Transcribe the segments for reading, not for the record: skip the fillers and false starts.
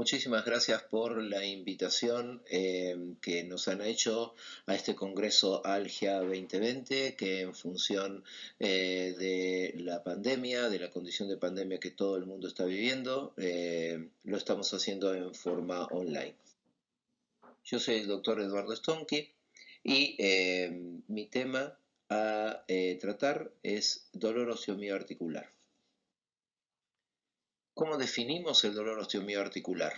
Muchísimas gracias por la invitación que nos han hecho a este Congreso ALGIA 2020, que en función de la pandemia, de la condición de pandemia que todo el mundo está viviendo, lo estamos haciendo en forma online. Yo soy el doctor Eduardo Stonky y mi tema a tratar es dolor osteomioarticular. ¿Cómo definimos el dolor osteomioarticular?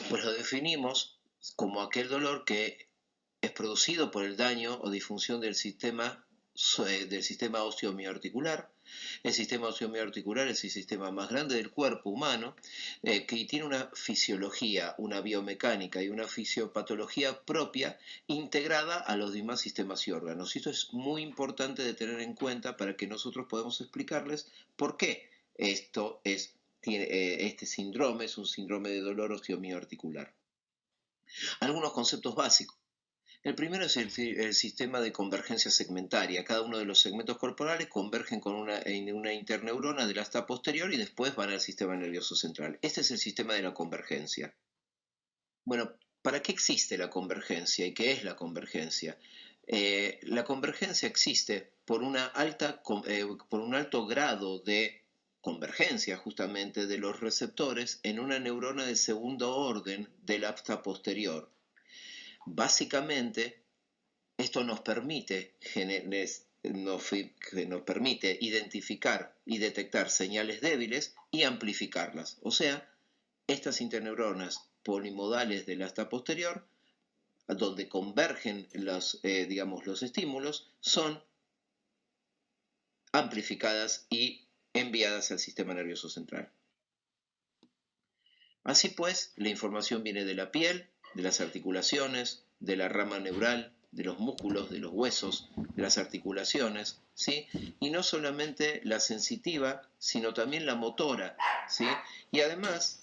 Pues lo definimos como aquel dolor que es producido por el daño o disfunción del sistema osteomioarticular. El sistema osteomioarticular es el sistema más grande del cuerpo humano, que tiene una fisiología, una biomecánica y una fisiopatología propia integrada a los demás sistemas y órganos. Y esto es muy importante de tener en cuenta para que nosotros podamos explicarles por qué este síndrome es un síndrome de dolor osteomioarticular. Algunos conceptos básicos. El primero es el sistema de convergencia segmentaria. Cada uno de los segmentos corporales convergen en una interneurona del asta posterior y después van al sistema nervioso central. Este es el sistema de la convergencia. Bueno, ¿para qué existe la convergencia y qué es la convergencia? La convergencia existe por un alto grado de convergencia justamente de los receptores en una neurona de segundo orden del asta posterior. Básicamente, esto nos permite identificar y detectar señales débiles y amplificarlas. O sea, estas interneuronas polimodales del asta posterior, donde convergen los estímulos, son amplificadas y enviadas al sistema nervioso central. Así pues, la información viene de la piel, de las articulaciones, de la rama neural, de los músculos, de los huesos, de las articulaciones, ¿sí? Y no solamente la sensitiva, sino también la motora, ¿sí? Y además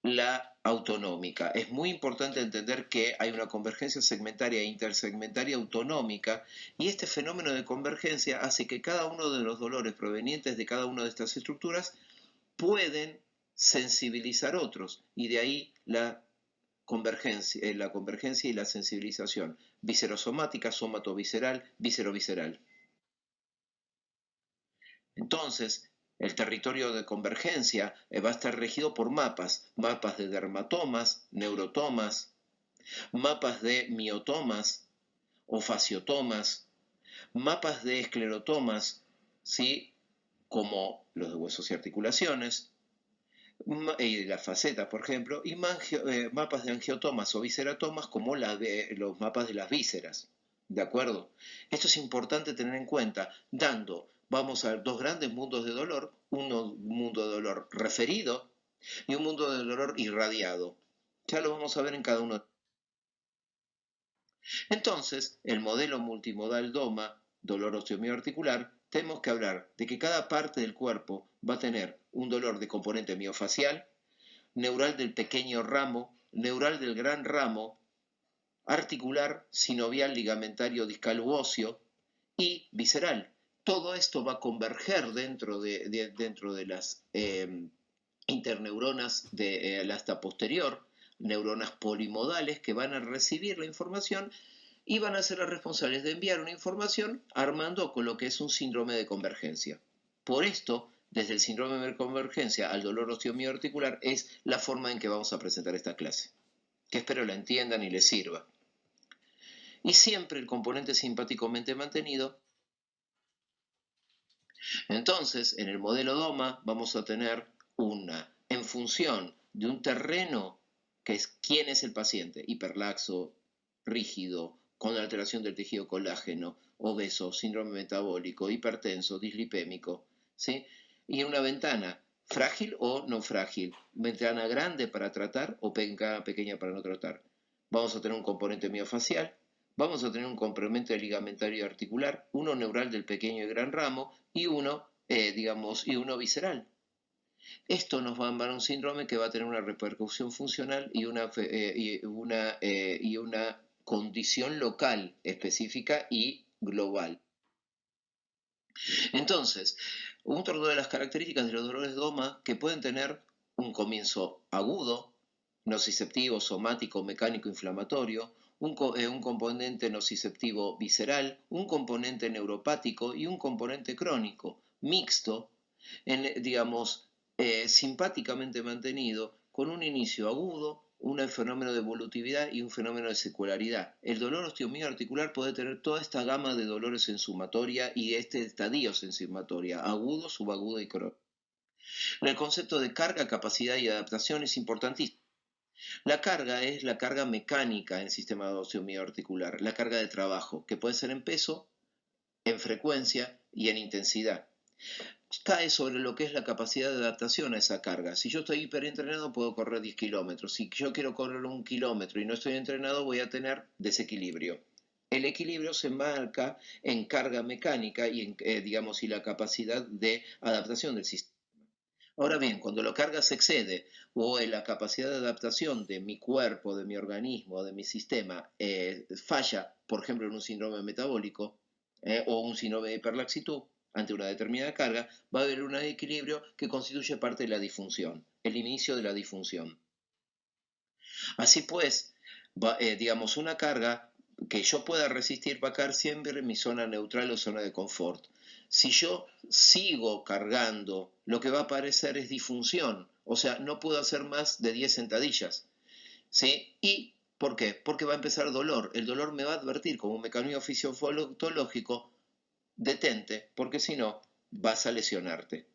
la autonómica. Es muy importante entender que hay una convergencia segmentaria e intersegmentaria autonómica, y este fenómeno de convergencia hace que cada uno de los dolores provenientes de cada una de estas estructuras pueden sensibilizar otros, y de ahí la convergencia y la sensibilización viscerosomática, somatovisceral, viscerovisceral. Entonces, el territorio de convergencia va a estar regido por mapas de dermatomas, neurotomas, mapas de miotomas o fasciotomas, mapas de esclerotomas, ¿sí? Como los de huesos y articulaciones, y las facetas, por ejemplo, y mapas de angiotomas o visceratomas como los mapas de las vísceras. ¿De acuerdo? Esto es importante tener en cuenta, vamos a ver dos grandes mundos de dolor, un mundo de dolor referido y un mundo de dolor irradiado. Ya lo vamos a ver en cada uno. Entonces, el modelo multimodal DOMA, dolor osteomioarticular, tenemos que hablar de que cada parte del cuerpo va a tener un dolor de componente miofacial, neural del pequeño ramo, neural del gran ramo, articular, sinovial, ligamentario, discal u óseo y visceral. Todo esto va a converger dentro de las interneuronas del asta posterior, neuronas polimodales que van a recibir la información y van a ser las responsables de enviar una información armando con lo que es un síndrome de convergencia. Por esto, desde el síndrome de convergencia al dolor osteomioarticular es la forma en que vamos a presentar esta clase, que espero la entiendan y les sirva. Y siempre el componente simpáticamente mantenido. Entonces, en el modelo DOMA vamos a tener en función de un terreno que es quién es el paciente, hiperlaxo, rígido, con alteración del tejido colágeno, obeso, síndrome metabólico, hipertenso, dislipémico, ¿sí? Y una ventana frágil o no frágil, ventana grande para tratar o pequeña para no tratar. Vamos a tener un componente miofacial, vamos a tener un componente ligamentario articular, uno neural del pequeño y gran ramo y uno visceral. Esto nos va a dar un síndrome que va a tener una repercusión funcional y una condición local específica y global. Entonces, otra de las características de los dolores DOMA que pueden tener un comienzo agudo, nociceptivo, somático, mecánico, inflamatorio, un componente nociceptivo visceral, un componente neuropático y un componente crónico, mixto, digamos, simpáticamente mantenido, con un inicio agudo, un fenómeno de evolutividad y un fenómeno de secularidad. El dolor osteomioarticular puede tener toda esta gama de dolores en sumatoria y estadios en sumatoria, agudo, subagudo y crónico. El concepto de carga, capacidad y adaptación es importantísimo. La carga es la carga mecánica en el sistema osteomioarticular, la carga de trabajo, que puede ser en peso, en frecuencia y en intensidad. Cae sobre lo que es la capacidad de adaptación a esa carga. Si yo estoy hiperentrenado, puedo correr 10 kilómetros. Si yo quiero correr 1 kilómetro y no estoy entrenado, voy a tener desequilibrio. El equilibrio se marca en carga mecánica y en, digamos, y la capacidad de adaptación del sistema. Ahora bien, cuando la carga se excede o la capacidad de adaptación de mi cuerpo, de mi organismo, de mi sistema falla, por ejemplo, en un síndrome metabólico o un síndrome de hiperlaxitud, ante una determinada carga, va a haber un equilibrio que constituye parte de la disfunción, el inicio de la disfunción. Así pues, digamos, una carga que yo pueda resistir va a caer siempre en mi zona neutral o zona de confort. Si yo sigo cargando, lo que va a aparecer es disfunción, o sea, no puedo hacer más de 10 sentadillas, ¿sí? ¿Y por qué? Porque va a empezar dolor. El dolor me va a advertir como un mecanismo fisiológico, detente, porque si no, vas a lesionarte.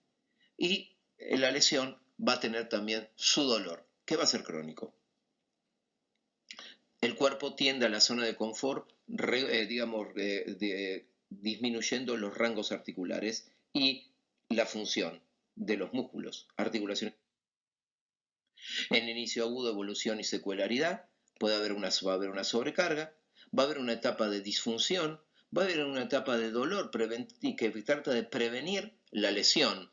Y la lesión va a tener también su dolor, que va a ser crónico. El cuerpo tiende a la zona de confort, digamos, disminuyendo los rangos articulares y la función de los músculos, articulaciones. En inicio agudo, evolución y secuelaridad, va a haber una sobrecarga, va a haber una etapa de disfunción, va a haber una etapa de dolor que trata de prevenir la lesión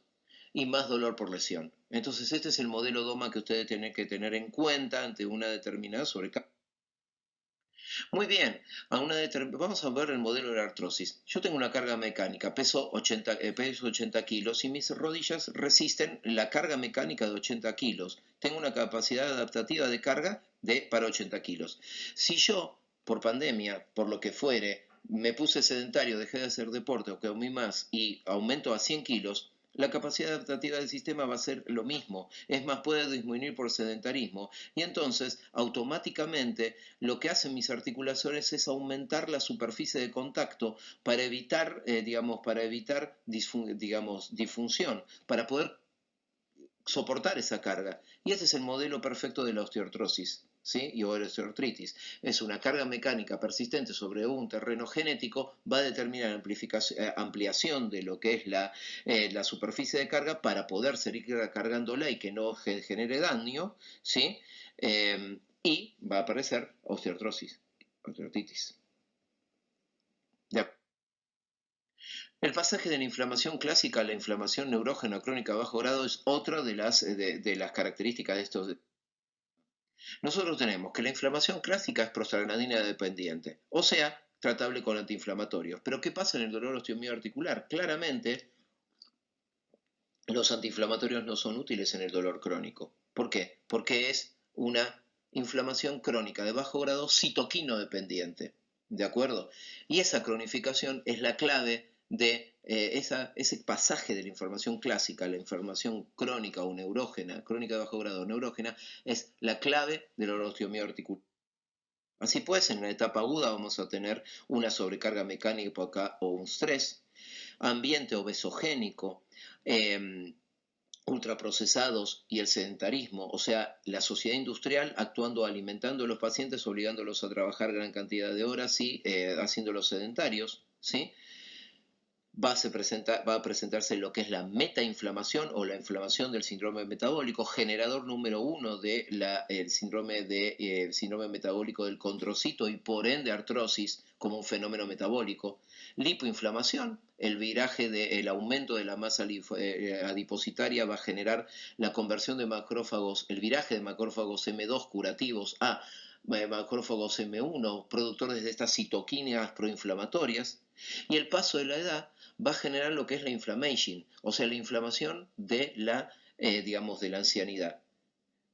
y más dolor por lesión. Entonces este es el modelo DOMA que ustedes tienen que tener en cuenta ante una determinada sobrecarga. Muy bien, vamos a ver el modelo de la artrosis. Yo tengo una carga mecánica, peso 80 kilos y mis rodillas resisten la carga mecánica de 80 kilos. Tengo una capacidad adaptativa de carga para 80 kilos. Si yo, por pandemia, por lo que fuere, me puse sedentario, dejé de hacer deporte o comí más y aumento a 100 kilos, la capacidad adaptativa del sistema va a ser lo mismo. Es más, puede disminuir por sedentarismo. Y entonces, automáticamente, lo que hacen mis articulaciones es aumentar la superficie de contacto para evitar, disfunción, para poder soportar esa carga. Y ese es el modelo perfecto de la osteoartrosis. ¿Sí? Y osteoartritis. Es una carga mecánica persistente sobre un terreno genético, va a determinar ampliación de lo que es la superficie de carga para poder seguir cargándola y que no genere daño, ¿sí? Y va a aparecer osteoartritis. El pasaje de la inflamación clásica a la inflamación neurógena crónica a bajo grado es otra de las características de estos. Nosotros tenemos que la inflamación clásica es prostaglandina dependiente, o sea, tratable con antiinflamatorios. Pero ¿qué pasa en el dolor osteomioarticular? Claramente, los antiinflamatorios no son útiles en el dolor crónico. ¿Por qué? Porque es una inflamación crónica de bajo grado citoquino dependiente. ¿De acuerdo? Y esa cronificación es la clave de ese pasaje de la inflamación clásica a la inflamación crónica o neurógena, crónica de bajo grado neurógena, es la clave del osteomioarticular. Así pues, en la etapa aguda vamos a tener una sobrecarga mecánica o un estrés, ambiente obesogénico, ultraprocesados y el sedentarismo, o sea, la sociedad industrial actuando, alimentando a los pacientes, obligándolos a trabajar gran cantidad de horas y haciéndolos sedentarios, ¿sí? Va a presentarse lo que es la metainflamación o la inflamación del síndrome metabólico, generador número uno del síndrome metabólico del condrocito y por ende artrosis como un fenómeno metabólico. Lipoinflamación, el aumento de la masa adipositaria va a generar la conversión de macrófagos, el viraje de macrófagos M2 curativos a macrófagos M1, productores de estas citoquinas proinflamatorias, y el paso de la edad va a generar lo que es la inflammation, o sea, la inflamación de la ancianidad.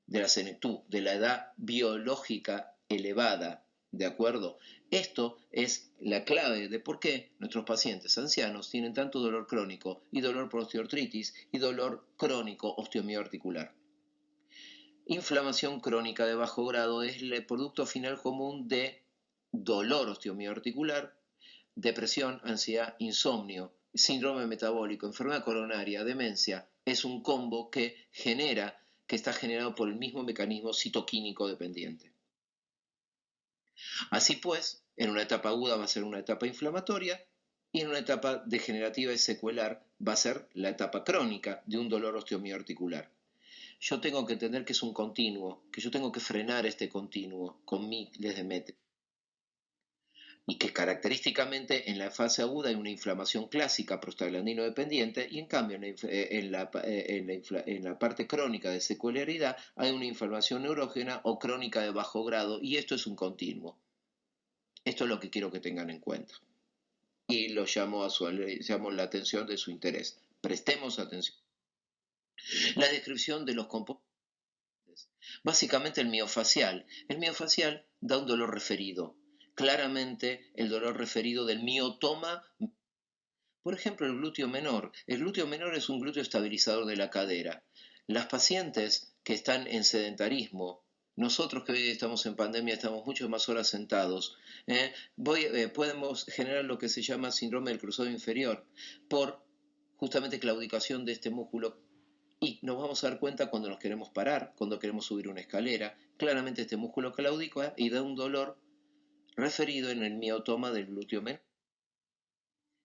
de la senectud, de la edad biológica elevada, ¿de acuerdo? Esto es la clave de por qué nuestros pacientes ancianos tienen tanto dolor crónico y dolor por osteoartritis y dolor crónico osteomioarticular. Inflamación crónica de bajo grado es el producto final común de dolor osteomioarticular, depresión, ansiedad, insomnio, síndrome metabólico, enfermedad coronaria, demencia. Es un combo que está generado por el mismo mecanismo citoquímico dependiente. Así pues, en una etapa aguda va a ser una etapa inflamatoria y en una etapa degenerativa y secuelar va a ser la etapa crónica de un dolor osteomioarticular. Yo tengo que entender que es un continuo, que yo tengo que frenar este continuo con miles de métodos. Y que característicamente en la fase aguda hay una inflamación clásica prostaglandino dependiente y en cambio en la parte crónica de secuelaridad hay una inflamación neurógena o crónica de bajo grado y esto es un continuo. Esto es lo que quiero que tengan en cuenta y lo llamo la atención de su interés. Prestemos atención. La descripción de los componentes. Básicamente el miofacial. El miofacial da un dolor referido. Claramente el dolor referido del miotoma. Por ejemplo, el glúteo menor. El glúteo menor es un glúteo estabilizador de la cadera. Las pacientes que están en sedentarismo, nosotros que hoy estamos en pandemia estamos muchas más horas sentados, podemos generar lo que se llama síndrome del cruzado inferior por justamente claudicación de este músculo y nos vamos a dar cuenta cuando nos queremos parar, cuando queremos subir una escalera. Claramente este músculo claudica y da un dolor referido en el miotoma del glúteo menor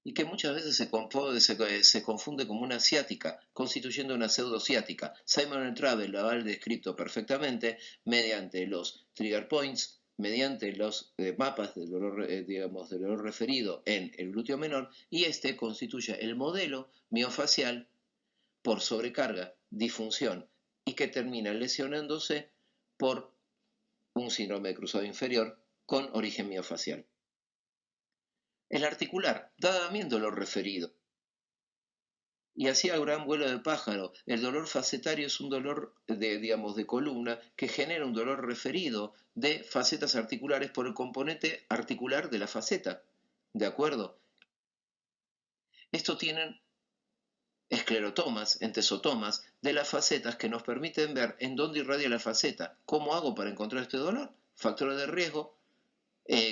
y que muchas veces se confunde como una ciática, constituyendo una pseudociática. Simon Travel lo ha descrito perfectamente mediante los trigger points, mediante los mapas del dolor, del dolor referido en el glúteo menor, y este constituye el modelo miofacial por sobrecarga, disfunción, y que termina lesionándose por un síndrome de cruzado inferior con origen miofacial. El articular da también dolor referido. Y así a gran vuelo de pájaro, el dolor facetario es un dolor de columna que genera un dolor referido de facetas articulares por el componente articular de la faceta. ¿De acuerdo? Estos tienen esclerotomas, entesotomas de las facetas que nos permiten ver en dónde irradia la faceta. ¿Cómo hago para encontrar este dolor? Factores de riesgo,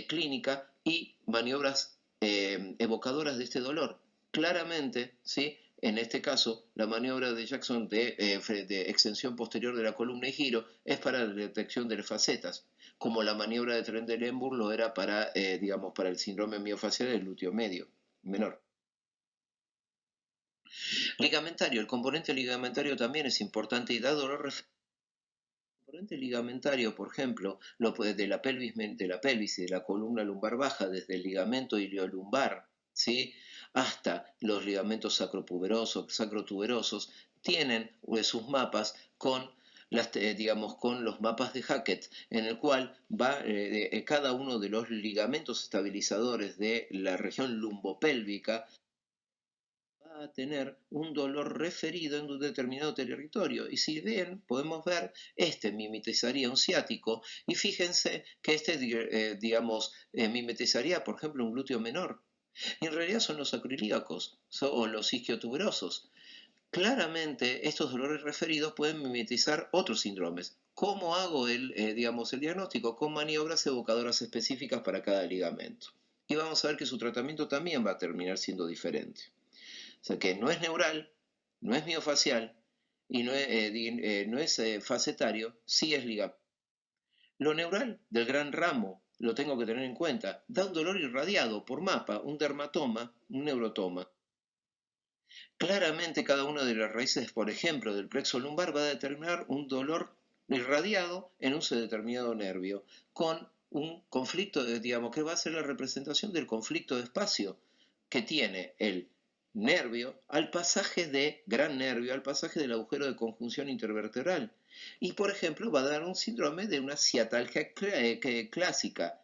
clínica y maniobras evocadoras de este dolor. Claramente, ¿sí? En este caso, la maniobra de Jackson de extensión posterior de la columna y giro es para la detección de las facetas, como la maniobra de Trendelenburg lo era para, para el síndrome miofacial del glúteo medio, menor. Ligamentario, el componente ligamentario también es importante y da dolor. El componente ligamentario, por ejemplo, de la pelvis y de la columna lumbar baja, desde el ligamento iliolumbar, ¿sí? Hasta los ligamentos sacrotuberosos, tienen sus mapas con con los mapas de Hackett, en el cual va cada uno de los ligamentos estabilizadores de la región lumbopélvica va a tener un dolor referido en un determinado territorio. Y si bien podemos ver, este mimetizaría un ciático y fíjense que mimetizaría, por ejemplo, un glúteo menor. Y en realidad son los acroilíacos o los isquiotuberosos. Claramente, estos dolores referidos pueden mimetizar otros síndromes. ¿Cómo hago el diagnóstico? Con maniobras evocadoras específicas para cada ligamento. Y vamos a ver que su tratamiento también va a terminar siendo diferente. O sea que no es neural, no es miofacial y no es facetario, sí es ligamento. Lo neural del gran ramo, lo tengo que tener en cuenta, da un dolor irradiado por mapa, un dermatoma, un neurotoma. Claramente cada una de las raíces, por ejemplo, del plexo lumbar va a determinar un dolor irradiado en un determinado nervio, con un conflicto, que va a ser la representación del conflicto de espacio que tiene el nervio al pasaje gran nervio, al pasaje del agujero de conjunción intervertebral. Y, por ejemplo, va a dar un síndrome de una ciatalgia clásica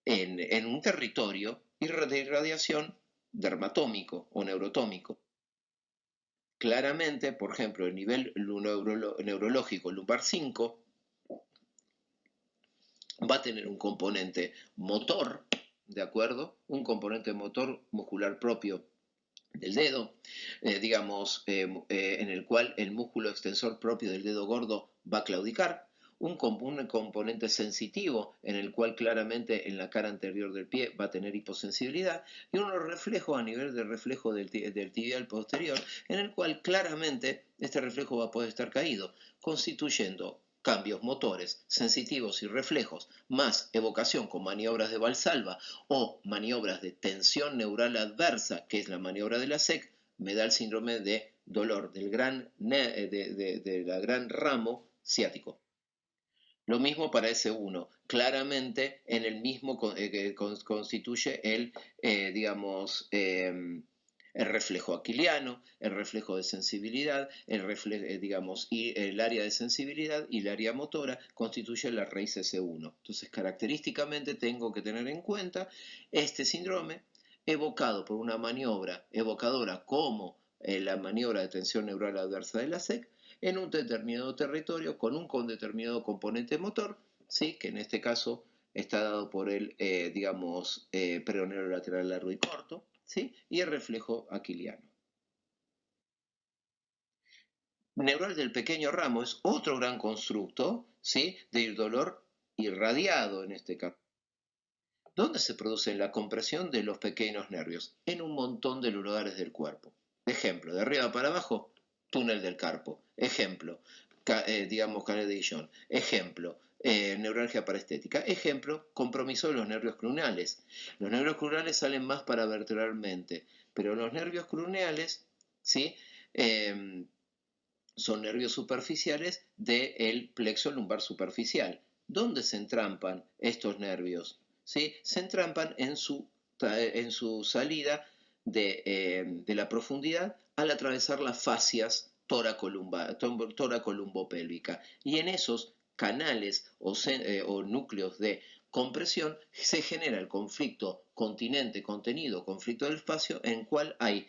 en un territorio de irradiación dermatómico o neurotómico. Claramente, por ejemplo, el nivel neurológico lumbar 5 va a tener un componente motor, ¿de acuerdo? Un componente motor muscular propio del dedo, en el cual el músculo extensor propio del dedo gordo va a claudicar, un componente sensitivo en el cual claramente en la cara anterior del pie va a tener hiposensibilidad y unos reflejos a nivel del reflejo del tibial posterior en el cual claramente este reflejo va a poder estar caído, constituyendo cambios motores, sensitivos y reflejos, más evocación con maniobras de Valsalva o maniobras de tensión neural adversa, que es la maniobra de la SEC, me da el síndrome de dolor de la gran ramo ciático. Lo mismo para S1, claramente en el mismo que constituye el reflejo aquiliano, el reflejo de sensibilidad, y el área de sensibilidad y el área motora constituye la raíz S1. Entonces, característicamente tengo que tener en cuenta este síndrome evocado por una maniobra evocadora como la maniobra de tensión neural adversa de la SEC, en un determinado territorio con un determinado componente motor, ¿sí? Que en este caso está dado por el, peroneo lateral largo y corto, ¿sí? Y el reflejo aquiliano. Neural del pequeño ramo es otro gran constructo, ¿sí? De dolor irradiado en este caso. ¿Dónde se produce la compresión de los pequeños nervios? En un montón de lugares del cuerpo. Ejemplo, de arriba para abajo, túnel del carpo. Ejemplo, canal de Dijon. Ejemplo, neuralgia parestética. Ejemplo, compromiso de los nervios cruneales. Los nervios cruneales salen más paravertebralmente, pero los nervios cruneales, ¿sí? Son nervios superficiales del plexo lumbar superficial. ¿Dónde se entrampan estos nervios? ¿Sí? Se entrampan en su salida de la profundidad al atravesar las fascias tóraco-lumbopélvica. Y en esos canales o núcleos de compresión se genera el conflicto continente-contenido, conflicto del espacio, en el cual hay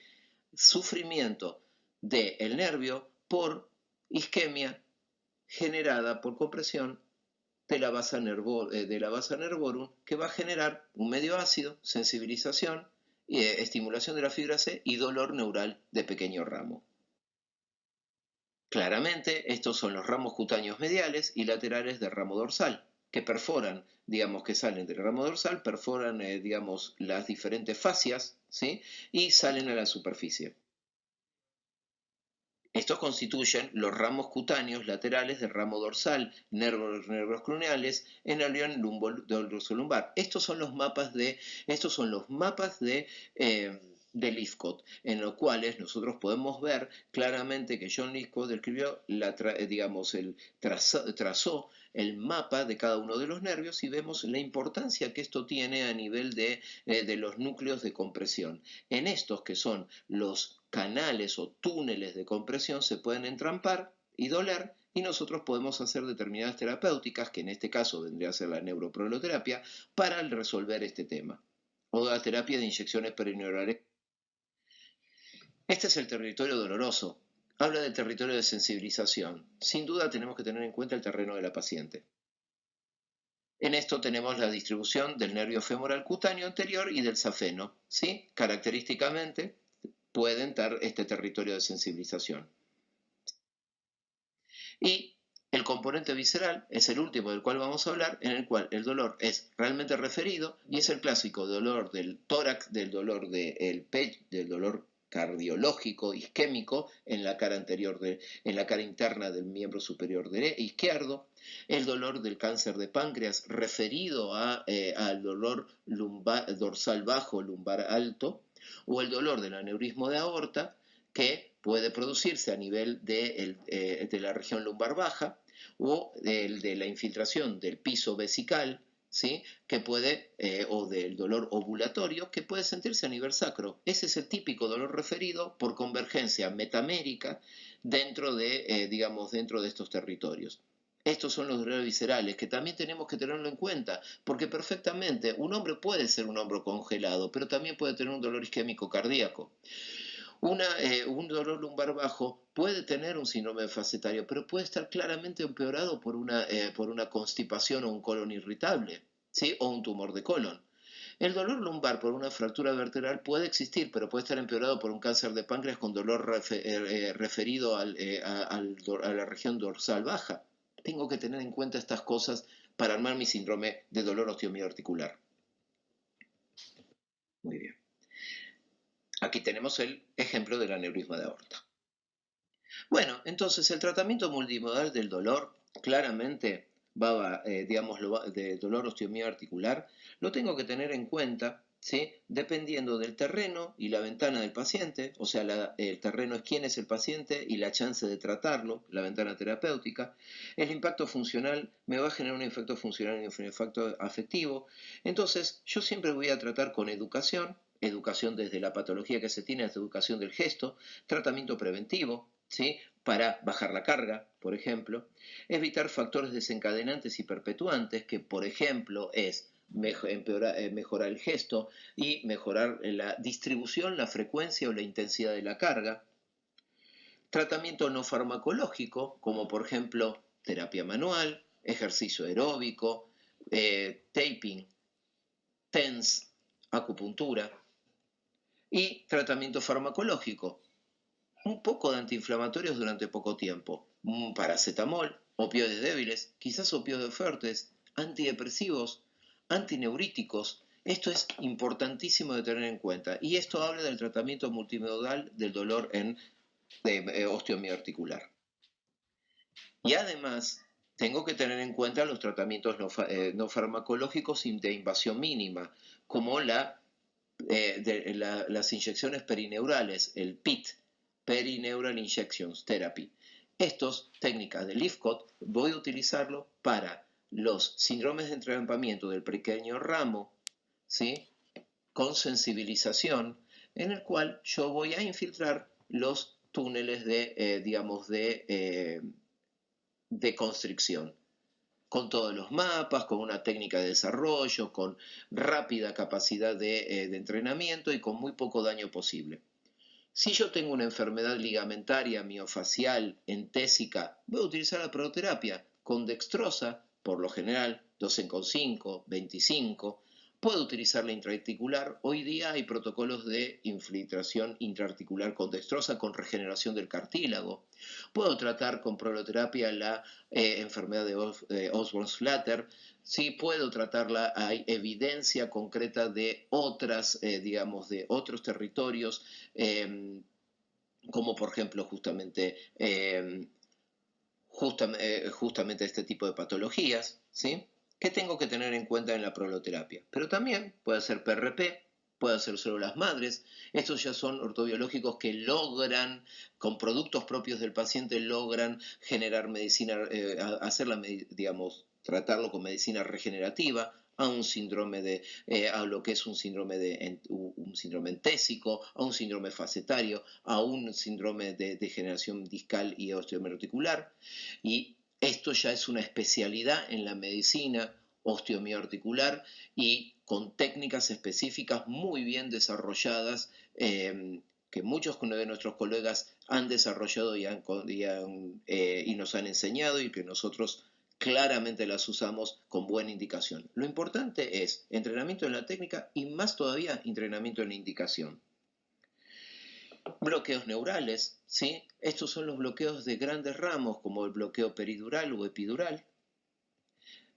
sufrimiento del nervio por isquemia generada por compresión de la vasa nervorum, que va a generar un medio ácido, sensibilización, estimulación de la fibra C y dolor neural de pequeño ramo. Claramente, estos son los ramos cutáneos mediales y laterales del ramo dorsal, que perforan, que salen del ramo dorsal, perforan, las diferentes fascias, ¿sí? Y salen a la superficie. Estos constituyen los ramos cutáneos laterales del ramo dorsal, nervios cruneales, en el león dorsolumbar. Estos son los mapas de Liskott, en los cuales nosotros podemos ver claramente que John Liskott describió, trazó el mapa de cada uno de los nervios y vemos la importancia que esto tiene a nivel de los núcleos de compresión. En estos que son los canales o túneles de compresión se pueden entrampar y doler y nosotros podemos hacer determinadas terapéuticas, que en este caso vendría a ser la neuroproloterapia, para resolver este tema. O la terapia de inyecciones perineurales. Este es el territorio doloroso. Habla del territorio de sensibilización. Sin duda tenemos que tener en cuenta el terreno de la paciente. En esto tenemos la distribución del nervio femoral cutáneo anterior y del safeno, ¿sí? Característicamente pueden dar este territorio de sensibilización. Y el componente visceral es el último del cual vamos a hablar, en el cual el dolor es realmente referido y es el clásico dolor del tórax, del dolor del pecho, del dolor cardiológico, isquémico, en la cara en la cara interna del miembro superior izquierdo, el dolor del cáncer de páncreas referido al dolor dorsal bajo, lumbar alto, o el dolor del aneurismo de aorta, que puede producirse a nivel de la región lumbar baja o de la infiltración del piso vesical, ¿sí? Que puede, o del dolor ovulatorio, que puede sentirse a nivel sacro. Ese es el típico dolor referido por convergencia metamérica dentro dentro de estos territorios. Estos son los dolores viscerales, que también tenemos que tenerlo en cuenta, porque perfectamente un hombre puede ser un hombro congelado, pero también puede tener un dolor isquémico cardíaco. Un dolor lumbar bajo puede tener un síndrome facetario, pero puede estar claramente empeorado por una constipación o un colon irritable, ¿sí? O un tumor de colon. El dolor lumbar por una fractura vertebral puede existir, pero puede estar empeorado por un cáncer de páncreas con dolor referido a la región dorsal baja. Tengo que tener en cuenta estas cosas para armar mi síndrome de dolor osteomioarticular. Muy bien. Aquí tenemos el ejemplo del aneurisma de aorta. Bueno, entonces el tratamiento multimodal del dolor claramente digamos, de dolor osteomioarticular, lo tengo que tener en cuenta, ¿sí? Dependiendo del terreno y la ventana del paciente, o sea, el terreno es quién es el paciente y la chance de tratarlo, la ventana terapéutica. El impacto funcional me va a generar un efecto funcional y un efecto afectivo. Entonces, yo siempre voy a tratar con educación desde la patología que se tiene, hasta educación del gesto, tratamiento preventivo, ¿sí? Para bajar la carga, por ejemplo, evitar factores desencadenantes y perpetuantes, que por ejemplo es mejorar el gesto y mejorar la distribución, la frecuencia o la intensidad de la carga. Tratamiento no farmacológico, como por ejemplo terapia manual, ejercicio aeróbico, taping, TENS, acupuntura. Y tratamiento farmacológico, un poco de antiinflamatorios durante poco tiempo, paracetamol, opioides débiles, quizás opioides fuertes, antidepresivos, antineuríticos. Esto es importantísimo de tener en cuenta. Y esto habla del tratamiento multimodal del dolor osteomioarticular. Y además, tengo que tener en cuenta los tratamientos no farmacológicos de invasión mínima, como las inyecciones perineurales, el PIT, Perineural Injections Therapy. Estas técnicas de Lifcott voy a utilizarlo para los síndromes de entrampamiento del pequeño ramo, ¿sí? Con sensibilización, en el cual yo voy a infiltrar los túneles de constricción, con todos los mapas, con una técnica de desarrollo, con rápida capacidad de entrenamiento y con muy poco daño posible. Si yo tengo una enfermedad ligamentaria, miofacial, entésica, voy a utilizar la prototerapia con dextrosa, por lo general 12,5, 25. Puedo utilizar la intraarticular. Hoy día hay protocolos de infiltración intraarticular con dextrosa con regeneración del cartílago. Puedo tratar con proloterapia la enfermedad de Osborne-Schlatter. Sí puedo tratarla, hay evidencia concreta de otras, de otros territorios, como por ejemplo justamente este tipo de patologías, ¿sí? ¿Qué tengo que tener en cuenta en la proloterapia? Pero también puede ser PRP, puede ser células madres. Estos ya son ortobiológicos que logran, con productos propios del paciente, logran generar medicina, tratarlo con medicina regenerativa a un síndrome a lo que es un síndrome entésico, a un síndrome facetario, a un síndrome de degeneración discal y osteomioarticular. Y esto ya es una especialidad en la medicina osteomioarticular y con técnicas específicas muy bien desarrolladas, que muchos de nuestros colegas han desarrollado y nos han enseñado y que nosotros claramente las usamos con buena indicación. Lo importante es entrenamiento en la técnica y más todavía entrenamiento en la indicación. Bloqueos neurales, ¿sí? Estos son los bloqueos de grandes ramos como el bloqueo peridural o epidural.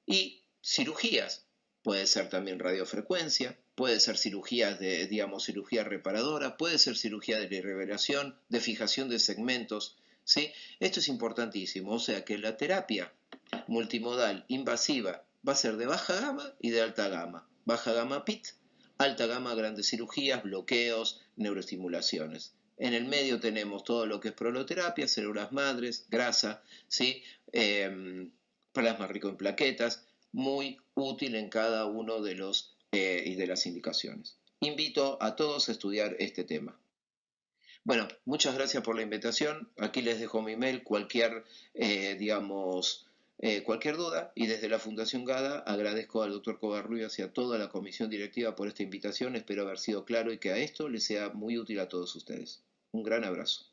Y cirugías, puede ser también radiofrecuencia, puede ser cirugía cirugía reparadora, puede ser cirugía de revelación, de fijación de segmentos, ¿sí? Esto es importantísimo, o sea que la terapia multimodal invasiva va a ser de baja gama y de alta gama. Baja gama PIT, alta gama grandes cirugías, bloqueos, neuroestimulaciones. En el medio tenemos todo lo que es proloterapia, células madres, grasa, ¿sí? Plasma rico en plaquetas, muy útil en cada uno de los y de las indicaciones. Invito a todos a estudiar este tema. Bueno, muchas gracias por la invitación. Aquí les dejo mi mail, cualquier duda. Y desde la Fundación GADA agradezco al doctor Covarrubias y a toda la comisión directiva por esta invitación. Espero haber sido claro y que a esto les sea muy útil a todos ustedes. Un gran abrazo.